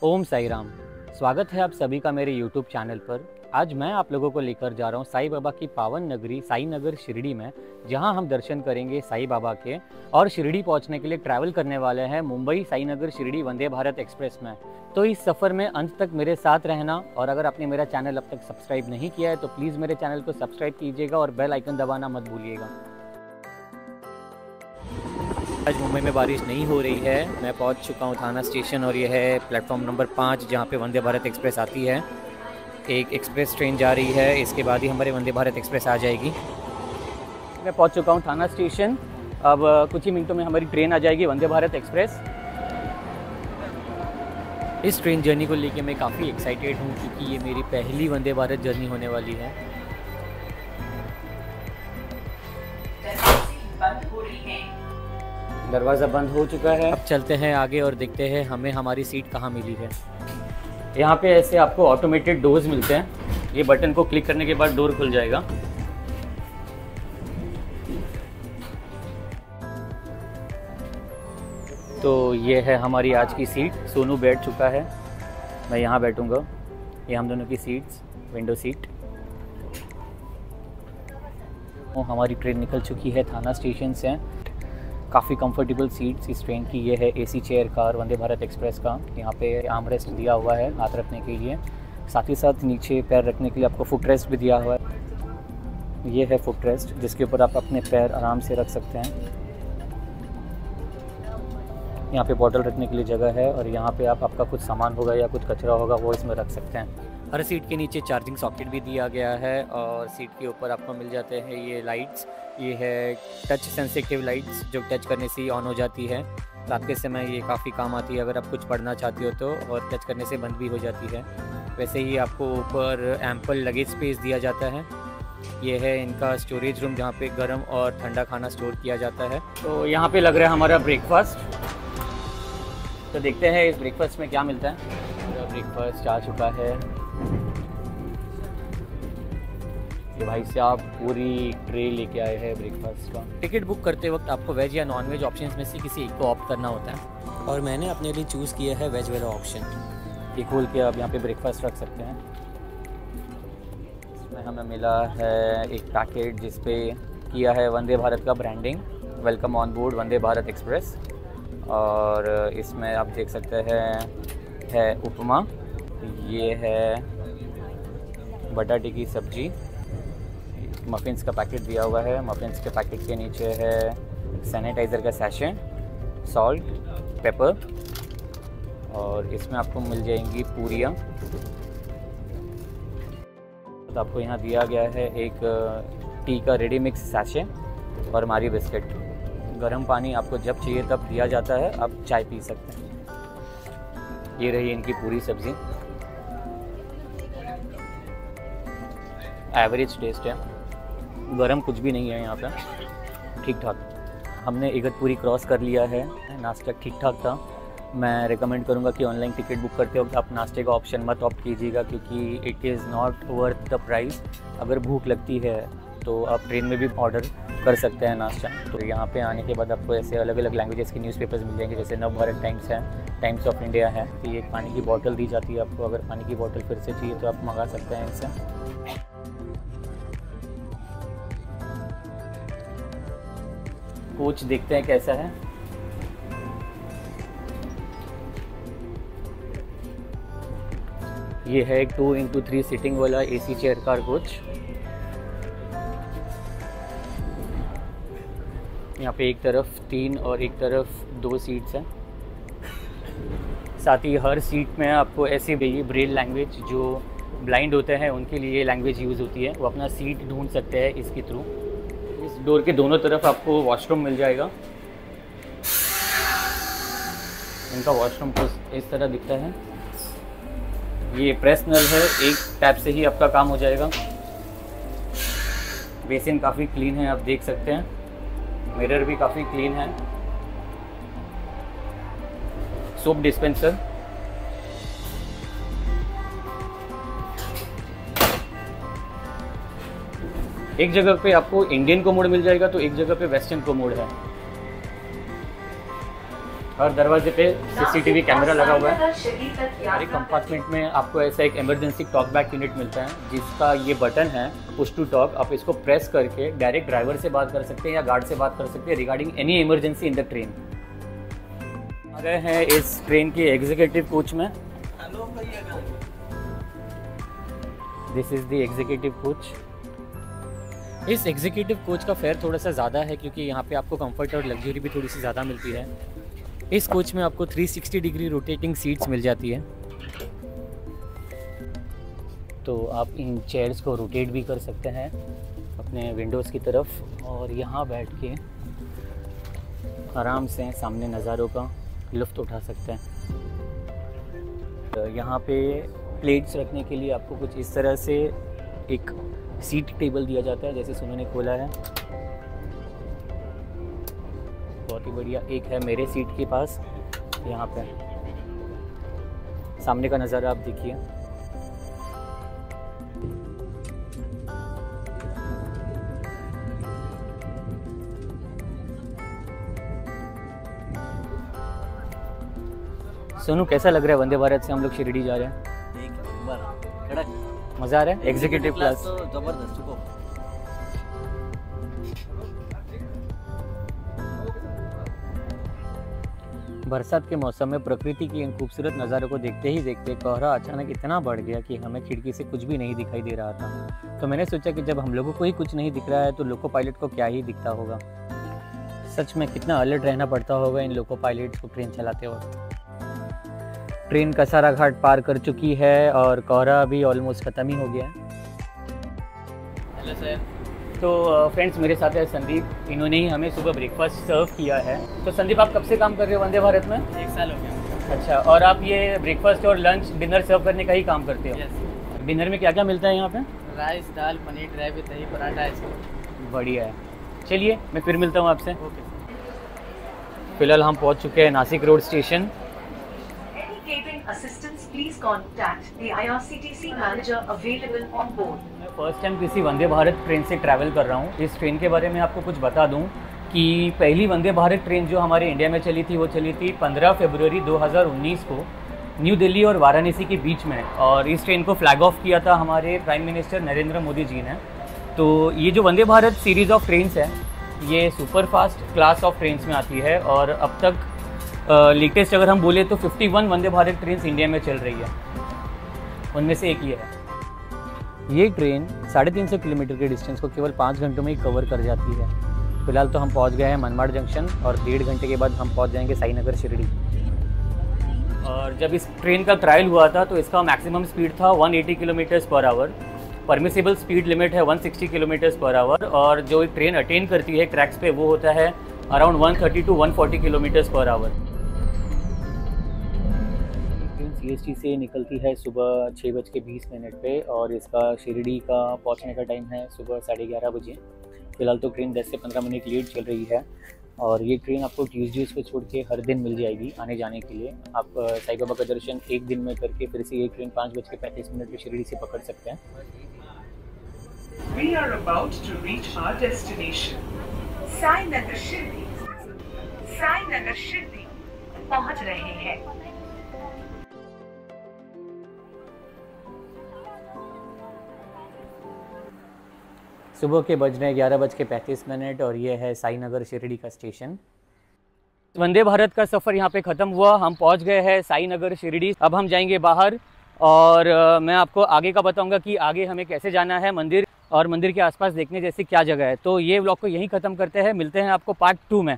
ओम साई राम। स्वागत है आप सभी का मेरे YouTube चैनल पर। आज मैं आप लोगों को लेकर जा रहा हूँ साईं बाबा की पावन नगरी साई नगर शिरडी में, जहाँ हम दर्शन करेंगे साईं बाबा के। और शिरडी पहुँचने के लिए ट्रैवल करने वाले हैं मुंबई साई नगर शिरडी वंदे भारत एक्सप्रेस में। तो इस सफ़र में अंत तक मेरे साथ रहना, और अगर आपने मेरा चैनल अब तक सब्सक्राइब नहीं किया है तो प्लीज़ मेरे चैनल को सब्सक्राइब कीजिएगा और बेल आइकन दबाना मत भूलिएगा। आज मुंबई में बारिश नहीं हो रही है। मैं पहुंच चुका हूं थाना स्टेशन और यह है प्लेटफॉर्म नंबर 5, जहां पे वंदे भारत एक्सप्रेस आती है। एक एक्सप्रेस ट्रेन जा रही है, इसके बाद ही हमारे वंदे भारत एक्सप्रेस आ जाएगी। मैं पहुंच चुका हूं थाना स्टेशन। अब कुछ ही मिनटों में हमारी ट्रेन आ जाएगी वंदे भारत एक्सप्रेस। इस ट्रेन जर्नी को लेके मैं काफ़ी एक्साइटेड हूँ, क्योंकि ये मेरी पहली वंदे भारत जर्नी होने वाली है। दरवाज़ा बंद हो चुका है। अब चलते हैं आगे और देखते हैं हमें हमारी सीट कहाँ मिली है। यहाँ पे ऐसे आपको ऑटोमेटेड डोर्स मिलते हैं। ये बटन को क्लिक करने के बाद डोर खुल जाएगा। तो ये है हमारी आज की सीट। सोनू बैठ चुका है, मैं यहाँ बैठूँगा। ये हम दोनों की सीट्स, विंडो सीट। हमारी ट्रेन निकल चुकी है थाना स्टेशन से। काफ़ी कंफर्टेबल सीट्स इस ट्रेन की। ये है AC chair car Vande Bharat express का। यहाँ पे आर्मरेस्ट दिया हुआ है हाथ रखने के लिए, साथ ही साथ नीचे पैर रखने के लिए आपको फुट रेस्ट भी दिया हुआ है। ये है फुट रेस्ट, जिसके ऊपर आप अपने पैर आराम से रख सकते हैं। यहाँ पे बॉटल रखने के लिए जगह है, और यहाँ पे आप आपका कुछ सामान होगा या कुछ कचरा होगा वो इसमें रख सकते हैं। हर सीट के नीचे चार्जिंग सॉकेट भी दिया गया है, और सीट के ऊपर आपको मिल जाते हैं ये लाइट्स। ये है टच सेंसिटिव लाइट्स, जो टच करने से ही ऑन हो जाती है। रात के समय ये काफ़ी काम आती है अगर आप कुछ पढ़ना चाहते हो तो, और टच करने से बंद भी हो जाती है। वैसे ही आपको ऊपर एम्पल लगेज स्पेस दिया जाता है। ये है इनका स्टोरेज रूम, जहाँ पे गर्म और ठंडा खाना स्टोर किया जाता है। तो यहाँ पे लग रहा है हमारा ब्रेकफास्ट। तो देखते हैं इस ब्रेकफास्ट में क्या मिलता है। ब्रेकफास्ट आ चुका है। ये भाई साहब पूरी ट्रे लेके आए हैं ब्रेकफास्ट का। टिकट बुक करते वक्त आपको वेज या नॉन वेज ऑप्शंस में से किसी एक को ऑप्ट करना होता है, और मैंने अपने लिए चूज़ किया है वेज वाला ऑप्शन। ये खोल के आप यहाँ पे ब्रेकफास्ट रख सकते हैं। इसमें हमें मिला है एक पैकेट जिस पे किया है वंदे भारत का branding, welcome on board Vande Bharat express. और इसमें आप देख सकते हैं है उपमा, ये है बटाटे की सब्जी, मफ़िन्स का पैकेट दिया हुआ है। मफ़िन्स के पैकेट के नीचे है सैनिटाइज़र का सैशे, सॉल्ट, पेपर, और इसमें आपको मिल जाएंगी पूरियाँ। तो आपको यहाँ दिया गया है एक टी का रेडी मिक्स सैशे और मारी बिस्किट। गर्म पानी आपको जब चाहिए तब दिया जाता है, आप चाय पी सकते हैं। ये रही इनकी पूरी सब्ज़ी। एवरेज टेस्ट है, गरम कुछ भी नहीं है यहाँ पे, ठीक ठाक। हमने इगतपुरी क्रॉस कर लिया है। नाश्ता ठीक ठाक था। मैं रिकमेंड करूँगा कि ऑनलाइन टिकट बुक करते वक्त आप नाश्ते का ऑप्शन मत ऑप्ट कीजिएगा, क्योंकि it is not worth the price. अगर भूख लगती है तो आप ट्रेन में भी ऑर्डर कर सकते हैं नाश्ता। तो यहाँ पे आने के बाद आपको ऐसे अलग अलग लैंग्वेजेस की न्यूज़पेपर्स मिल जाएंगे, जैसे नव भारत टाइम्स है, टाइम्स ऑफ इंडिया है। तो ये एक पानी की बोतल दी जाती है आपको। अगर पानी की बोतल फिर से चाहिए तो आप मंगा सकते हैं इनसे। कोच देखते हैं कैसा है। ये है एक 2x3 सीटिंग वाला एसी चेयर कार कोच। यहाँ पे एक तरफ 3 और एक तरफ 2 सीट्स हैं। साथ ही हर सीट में आपको ऐसी ब्रेल लैंग्वेज, जो ब्लाइंड होते हैं उनके लिए ये लैंग्वेज यूज़ होती है। वो अपना सीट ढूंढ सकते हैं इसके थ्रू। इस डोर के दोनों तरफ आपको वॉशरूम मिल जाएगा। इनका वॉशरूम कुछ इस तरह दिखता है। ये प्रेस नल है, एक टैप से ही आपका काम हो जाएगा। बेसिन काफ़ी क्लीन है, आप देख सकते हैं। मिरर भी काफ़ी क्लीन है। सोप डिस्पेंसर, एक जगह पे आपको इंडियन कोमोड मिल जाएगा तो एक जगह पे वेस्टर्न कोमोड है। हर दरवाजे पे CCTV कैमरा लगा हुआ है। हर एक कंपार्टमेंट में आपको ऐसा एक इमरजेंसी टॉक बैक यूनिट मिलता है, जिसका ये बटन है पुश टू टॉक। आप इसको प्रेस करके डायरेक्ट ड्राइवर से बात कर सकते हैं या गार्ड से बात कर सकते हैं regarding any emergency in the train. आ गए हैं इस ट्रेन की एग्जीक्यूटिव कोच में। This is the executive coach. इस एग्जीक्यूटिव कोच का फेयर थोड़ा सा ज़्यादा है, क्योंकि यहाँ पे आपको कंफर्ट और लग्जरी भी थोड़ी सी ज़्यादा मिलती है। इस कोच में आपको 360 डिग्री रोटेटिंग सीट्स मिल जाती है, तो आप इन चेयर्स को रोटेट भी कर सकते हैं अपने विंडोज़ की तरफ, और यहाँ बैठ के आराम से सामने नज़ारों का लुत्फ़ उठा सकते हैं। तो यहाँ पे प्लेट्स रखने के लिए आपको कुछ इस तरह से एक सीट टेबल दिया जाता है, जैसे सुनो ने खोला है, बहुत ही बढ़िया। एक है मेरे सीट के पास, यहाँ पे सामने का नज़ारा आप देखिए। सोनू, कैसा लग रहा है वंदे भारत से हम लोग शिरडी जा रहे हैं? मज़ा आ रहा है? एग्जीक्यूटिव क्लास तो जबरदस्त। बरसात के मौसम में प्रकृति की इन खूबसूरत नज़ारों को देखते ही देखते कोहरा अचानक इतना बढ़ गया कि हमें खिड़की से कुछ भी नहीं दिखाई दे रहा था। तो मैंने सोचा कि जब हम लोगों को ही कुछ नहीं दिख रहा है तो लोको पायलट को क्या ही दिखता होगा। सच में कितना अलर्ट रहना पड़ता होगा इन लोको पायलट्स को ट्रेन चलाते वक्त। ट्रेन कसारा घाट पार कर चुकी है और कोहरा भी ऑलमोस्ट ख़त्म ही हो गया है। Hello sir. तो फ्रेंड्स, मेरे साथ है संदीप, इन्होंने ही हमें सुबह ब्रेकफास्ट सर्व किया है। तो संदीप, आप कब से काम कर रहे हो वंदे भारत में? 1 साल हो गया। अच्छा, और आप ये ब्रेकफास्ट और लंच डिनर सर्व करने का ही काम करते हो? यस। डिनर में क्या क्या मिलता है यहाँ पे? Rice, dal, paneer, dry with दही, पराठा, आइसक्रीम। बढ़िया है। चलिए, मैं फिर मिलता हूँ आपसे। ओके। फिलहाल हम पहुँच चुके हैं Nashik road station. Assistance, please contact the IRCTC manager available on board. मैं फर्स्ट टाइम किसी वंदे भारत ट्रेन से ट्रैवल कर रहा हूँ। इस ट्रेन के बारे में आपको कुछ बता दूँ कि पहली वंदे भारत ट्रेन जो हमारे इंडिया में चली थी वो चली थी 15 फरवरी 2019 को न्यू दिल्ली और वाराणसी के बीच में, और इस ट्रेन को फ्लैग ऑफ किया था हमारे प्राइम मिनिस्टर नरेंद्र मोदी जी ने। तो ये जो Vande Bharat series of trains है ये super fast class of trains में आती है, और अब तक लेटेस्ट अगर हम बोले तो 51 वंदे भारत ट्रेन इंडिया में चल रही है, उनमें से एक ये है। ये ट्रेन 350 किलोमीटर के डिस्टेंस को केवल 5 घंटों में ही कवर कर जाती है। फिलहाल तो हम पहुंच गए हैं मनमाड़ जंक्शन, और 1.5 घंटे के बाद हम पहुंच जाएंगे साईनगर शिरडी। और जब इस ट्रेन का ट्रायल हुआ था तो इसका मैक्सिमम स्पीड था 180 kilometres per hour. Permissible speed limit है 160 किलोमीटर्स पर आवर, और जो ट्रेन अटेन करती है ट्रैक्स पे वो होता है around 130 to 140 kilometres per hour. CST से निकलती है सुबह 6:20 पे, और इसका शिरडी का पहुंचने का टाइम है सुबह 11:30 बजे। फ़िलहाल तो ट्रेन 10 से 15 मिनट लेट चल रही है, और ये ट्रेन आपको ट्यूसडेज़ को छोड़ के हर दिन मिल जाएगी आने जाने के लिए। आप साईं बाबा का दर्शन एक दिन में करके फिर से ये ट्रेन 5:35 पे शिरडी से पकड़ सकते हैं। We are about to reach our destination. Sainagar Shirdi. Sainagar Shirdi पहुंच रहे हैं। सुबह के बज रहे 11:35, और ये है साईनगर शिरडी का स्टेशन। वंदे भारत का सफ़र यहाँ पे ख़त्म हुआ, हम पहुँच गए हैं साईनगर शिरडी। अब हम जाएंगे बाहर, और मैं आपको आगे का बताऊँगा कि आगे हमें कैसे जाना है, मंदिर और मंदिर के आसपास देखने जैसी क्या जगह है। तो ये व्लॉग को यहीं ख़त्म करते हैं, मिलते हैं आपको पार्ट 2 में।